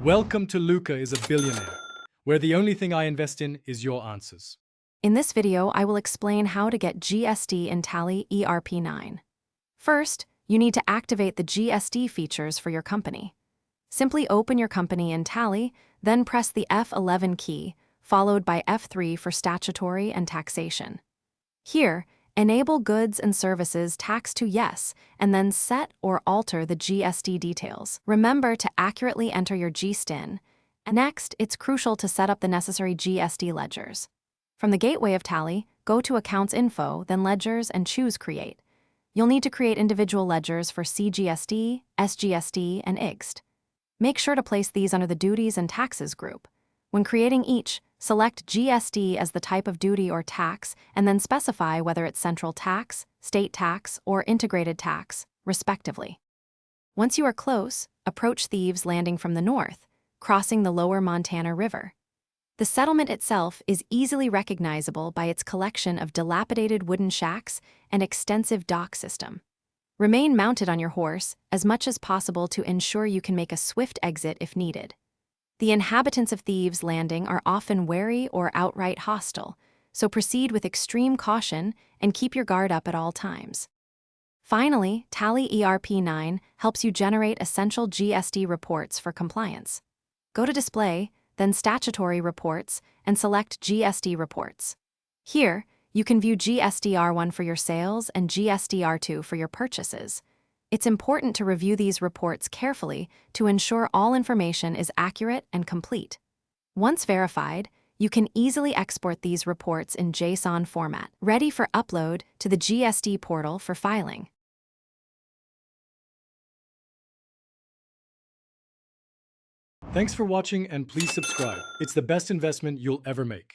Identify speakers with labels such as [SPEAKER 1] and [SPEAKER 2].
[SPEAKER 1] Welcome to Luca is a Billionaire, where the only thing I invest in is your answers.
[SPEAKER 2] In this video, I will explain how to get GST in Tally ERP 9. First, you need to activate the GST features for your company. Simply open your company in Tally, then press the F11 key, followed by F3 for statutory and taxation. Here, enable goods and services tax to yes, and then set or alter the GST details. Remember to accurately enter your GSTIN. Next, it's crucial to set up the necessary GST ledgers. From the gateway of Tally, go to Accounts Info, then Ledgers, and choose Create. You'll need to create individual ledgers for CGST, SGST, and IGST. Make sure to place these under the Duties and Taxes group. When creating each, select GST as the type of duty or tax, and then specify whether it's central tax, state tax, or integrated tax, respectively. Once you are close, approach Thieves Landing from the north, crossing the lower Montana River. The settlement itself is easily recognizable by its collection of dilapidated wooden shacks and extensive dock system. Remain mounted on your horse as much as possible to ensure you can make a swift exit if needed. The inhabitants of Thieves Landing are often wary or outright hostile, so proceed with extreme caution and keep your guard up at all times. Finally, Tally ERP 9 helps you generate essential GST reports for compliance. Go to Display, then Statutory Reports, and select GST Reports. Here, you can view GST-R1 for your sales and GST-R2 for your purchases. It's important to review these reports carefully to ensure all information is accurate and complete. Once verified, you can easily export these reports in JSON format, ready for upload to the GST portal for filing.
[SPEAKER 1] Thanks for watching and please subscribe. It's the best investment you'll ever make.